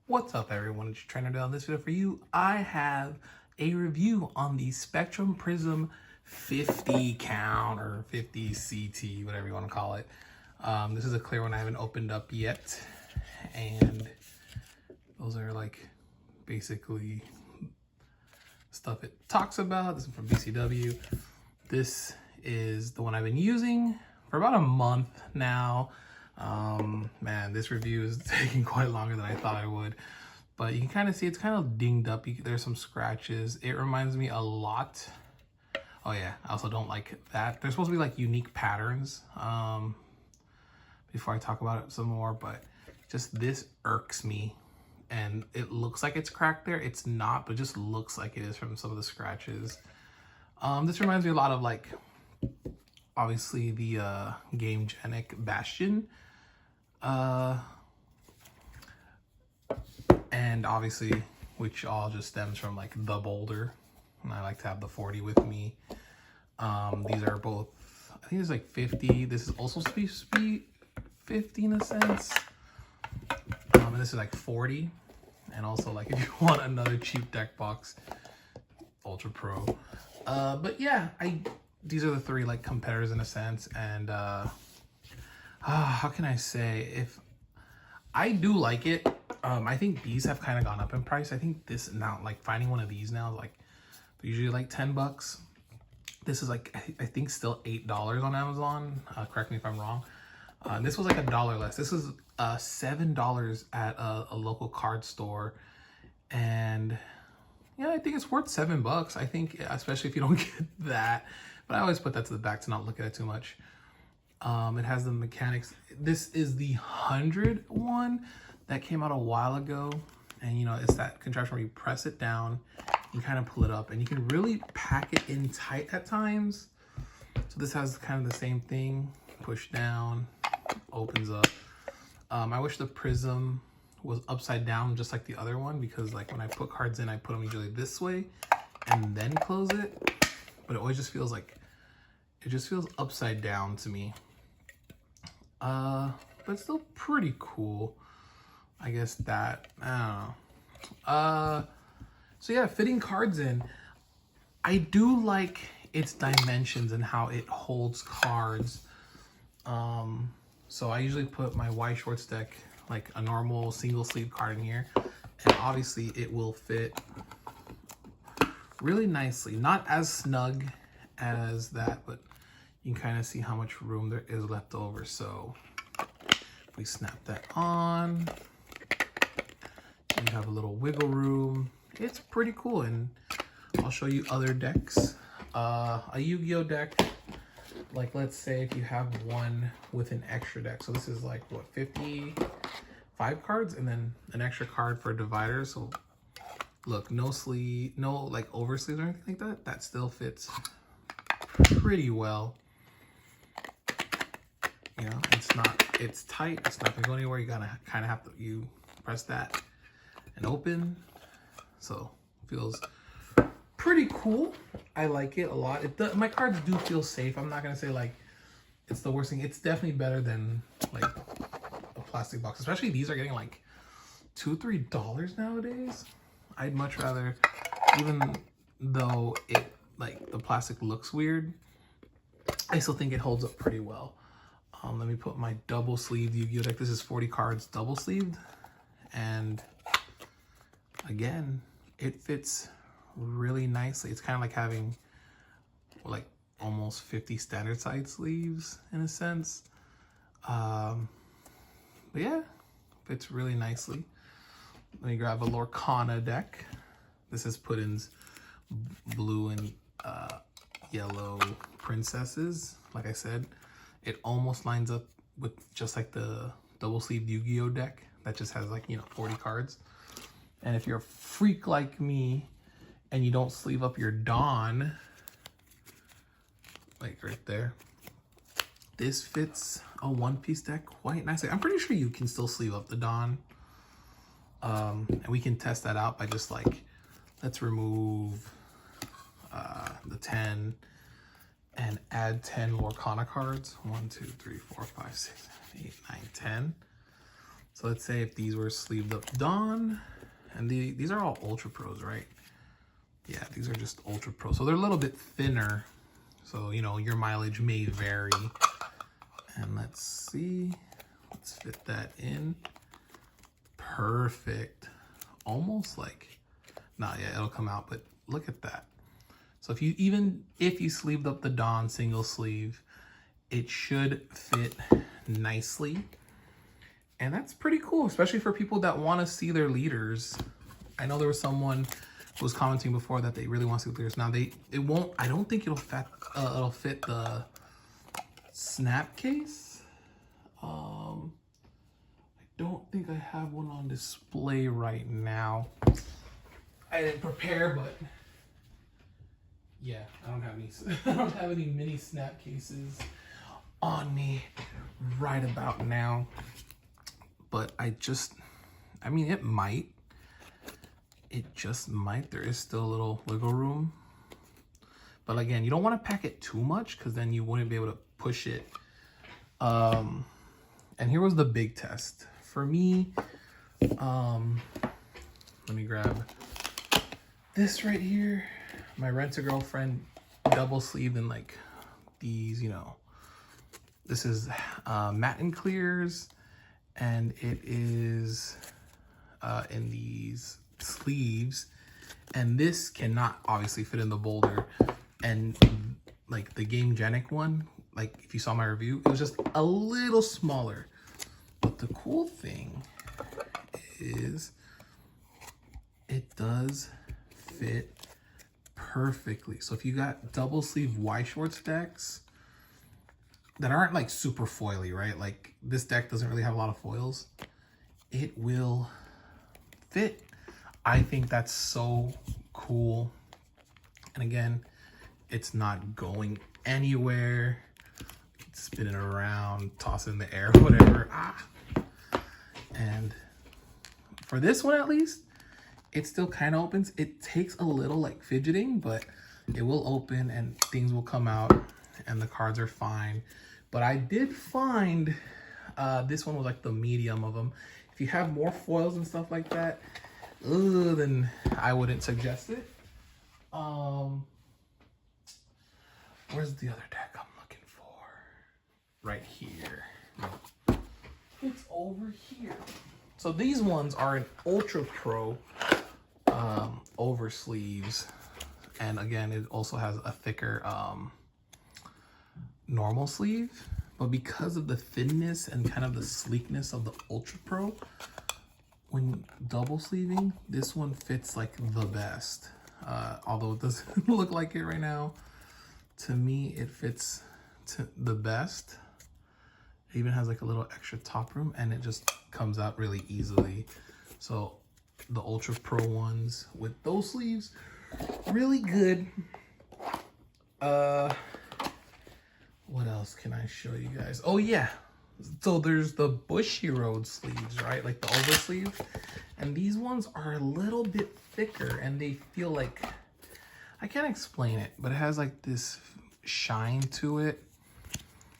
What's up, everyone? It's your trainer Dale. In this video for you, I have a review on the Spectrum Prism 50 count or 50 CT, whatever you want to call it. This is a clear one I haven't opened up yet, and those are like basically stuff it talks about. This is from BCW. This is the one I've been using for about a month now. Man, this review is taking quite longer than I thought I would, but you can kind of see it's kind of dinged up. There's some scratches. It reminds me a lot. Oh yeah, I also don't like that. There's supposed to be like unique patterns before I talk about it some more, but just this irks me. And it looks like it's cracked there. It's not, but it just looks like it is from some of the scratches. This reminds me a lot of like, obviously the Game Genic Bastion. And obviously, which all just stems from like the Boulder. And I like to have the 40 with me. These are both, I think it's like 50. This is also supposed to be 50 in a sense. And this is like 40. And also like if you want another cheap deck box, Ultra Pro. But yeah, these are the three like competitors in a sense. And how can I say, if I do like it, I think these have kind of gone up in price. I think this now, like finding one of these now, like they're usually like 10 bucks. This is like, I think still $8 on Amazon. Correct me if I'm wrong. This was like $1 less. This is $7 at a local card store. And yeah, I think it's worth $7. I think, especially if you don't get that, but I always put that to the back to not look at it too much. It has the mechanics. This is the 100 one that came out a while ago. And you know, it's that contraption where you press it down and kind of pull it up, and you can really pack it in tight at times. So this has kind of the same thing. Push down, opens up. I wish the Prism was upside down just like the other one, because like when I put cards in, I put them usually this way and then close it. But it always just feels like, it just feels upside down to me. But it's still pretty cool. I guess that, I don't know. So yeah, fitting cards in. I do like its dimensions and how it holds cards. So I usually put my Y Shorts deck, like a normal single sleeve card in here. And obviously it will fit really nicely. Not as snug as that, but you can kind of see how much room there is left over. So if we snap that on, you have a little wiggle room. It's pretty cool. And I'll show you other decks. A Yu-Gi-Oh deck, like let's say if you have one with an extra deck. So this is like what, 55 cards and then an extra card for a divider. So look, no sleeve, no like over sleeves or anything like that. That still fits pretty well. You know, it's tight. It's not gonna go anywhere. You gotta kind of have to, you press that and open. So it feels pretty cool. I like it a lot. My cards do feel safe. I'm not gonna say like it's the worst thing. It's definitely better than like a plastic box. Especially these are getting like $2-3 nowadays. I'd much rather, even though it like the plastic looks weird, I still think it holds up pretty well. Let me put my double sleeved Yu-Gi-Oh deck. This is 40 cards double sleeved, and again, it fits really nicely. It's kind of like having like almost 50 standard size sleeves in a sense. But yeah, fits really nicely. Let me grab a Lorcana deck. This is Puddin's blue and yellow princesses. Like I said, it almost lines up with just like the double sleeved Yu-Gi-Oh deck that just has like, you know, 40 cards. And if you're a freak like me and you don't sleeve up your Dawn, like right there, this fits a one-piece deck quite nicely. I'm pretty sure you can still sleeve up the Dawn. And we can test that out by just like, let's remove the 10 and add 10 Lorcana cards. 1, 2, 3, 4, 5, 6, 7, 8, 9, 10. So let's say if these were sleeved up Dawn, and these are all Ultra Pros, right? Yeah, these are just Ultra Pro. So they're a little bit thinner. So, you know, your mileage may vary. And let's see. Let's fit that in. Perfect. Almost like, not yet, it'll come out, but look at that. So if you sleeved up the Dawn single sleeve, it should fit nicely. And that's pretty cool, especially for people that want to see their leaders. I know there was someone who was commenting before that they really want to see leaders. Now it won't, I don't think it'll fit the snap case. I don't think I have one on display right now. I didn't prepare, but yeah, I don't have any I don't have any mini snap cases on me right about now. But I mean, it might. It just might. There is still a little wiggle room. But again, you don't want to pack it too much because then you wouldn't be able to push it. And here was the big test. For me, let me grab this right here. My Rent-A-Girlfriend double sleeved in like these, you know, this is matte and clears, and it is in these sleeves, and this cannot obviously fit in the Boulder. And like the Game Genic one, like if you saw my review, it was just a little smaller. But the cool thing is it does fit perfectly. So if you got double sleeve Y shorts decks that aren't like super foily, right? Like this deck doesn't really have a lot of foils, it will fit. I think that's so cool. And again, it's not going anywhere. Spin it around, toss it in the air, whatever. And for this one, at least, it still kind of opens. It takes a little like fidgeting, but it will open and things will come out and the cards are fine. But I did find this one was like the medium of them. If you have more foils and stuff like that, then I wouldn't suggest it. Where's the other deck I'm looking for? Right here. It's over here. So these ones are an Ultra Pro over sleeves. And again, it also has a thicker normal sleeve. But because of the thinness and kind of the sleekness of the Ultra Pro, when double sleeving, this one fits like the best. Although it doesn't look like it right now, to me it fits the best. It even has like a little extra top room and it just comes out really easily. So the Ultra Pro ones with those sleeves, really good. What else can I show you guys? Oh yeah, so there's the Bushy Road sleeves, right? Like the over sleeve. And these ones are a little bit thicker and they feel like, I can't explain it, but it has like this shine to it.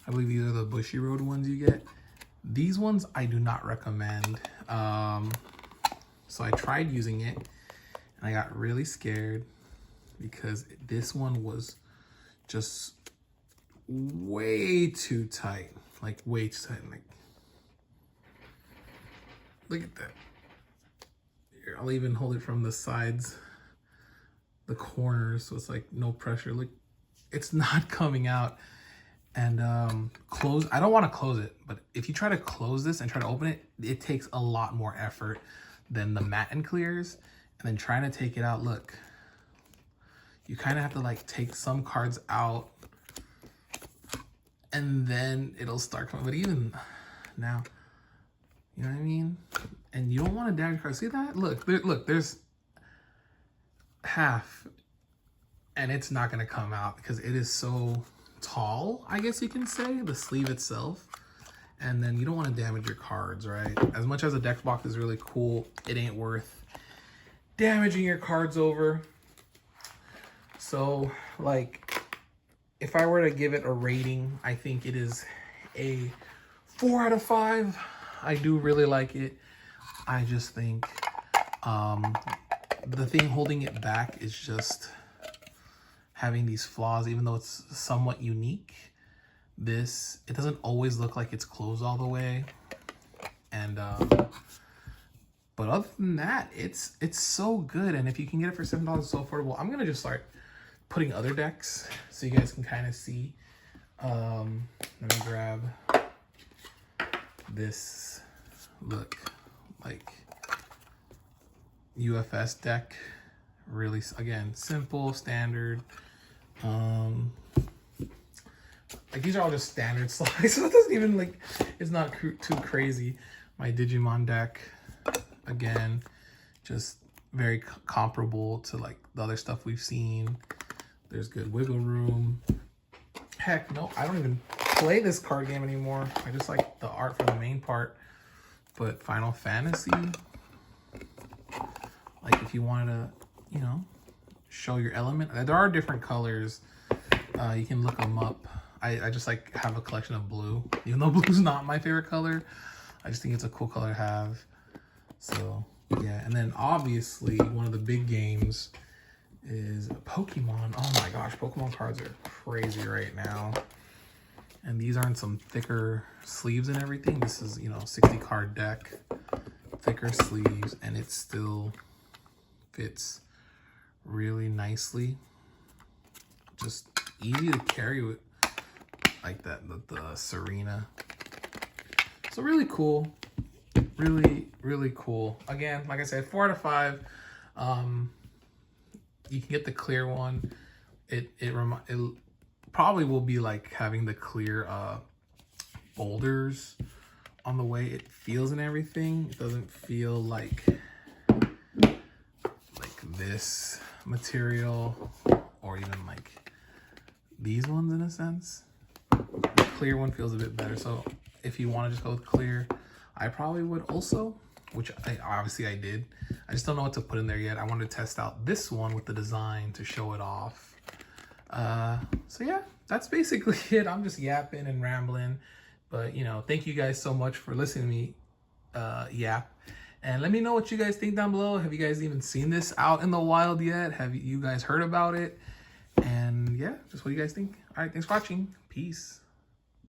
I believe these are the Bushy Road ones you get. These ones I do not recommend. So I tried using it and I got really scared because this one was just way too tight. Like way too tight. Like, look at that. Here, I'll even hold it from the sides, the corners, so it's like no pressure. Look, it's not coming out. And close, I don't want to close it, but if you try to close this and try to open it, it takes a lot more effort than the matte and clears. And then trying to take it out, look, you kind of have to like take some cards out and then it'll start coming. But even now, you know what I mean? And you don't want to damage cards. See that? Look, look, there's half and it's not going to come out because it is so tall, I guess you can say, the sleeve itself. And then you don't want to damage your cards, right? As much as a deck box is really cool, it ain't worth damaging your cards over. So like, if I were to give it a rating, I think it is a 4 out of 5. I do really like it. I just think the thing holding it back is just having these flaws. Even though it's somewhat unique, it doesn't always look like it's closed all the way. And but other than that, it's so good. And if you can get it for $7, it's so affordable. I'm gonna just start putting other decks so you guys can kind of see. Let me grab this. Look, like UFS deck. Really, again, simple, standard. Like these are all just standard slides, so it doesn't even like, it's not too crazy. My Digimon deck, again, just very comparable to like the other stuff we've seen. There's good wiggle room. Heck, no, I don't even play this card game anymore. I just like the art for the main part. But Final Fantasy, like if you wanted to, you know, show your element, there are different colors. You can look them up. I just like have a collection of blue, even though blue's not my favorite color. I just think it's a cool color to have. So yeah, and then obviously one of the big games is Pokemon. Oh my gosh, Pokemon cards are crazy right now. And these aren't some thicker sleeves and everything. This is, you know, 60 card deck, thicker sleeves, and it still fits really nicely. Just easy to carry with like that, the Serena. So really cool. Really, really cool. Again, like I said, 4 out of 5. You can get the clear one. It probably will be like having the clear boulders on the way it feels and everything. It doesn't feel like this material or even like these ones in a sense. The clear one feels a bit better. So if you want to just go with clear, I probably would also, which obviously I did. I just don't know what to put in there yet. I wanted to test out this one with the design to show it off. So yeah, that's basically it. I'm just yapping and rambling, but you know, thank you guys so much for listening to me yap. And let me know what you guys think down below. Have you guys even seen this out in the wild yet? Have you guys heard about it? And yeah, just what you guys think. All right, thanks for watching. Peace.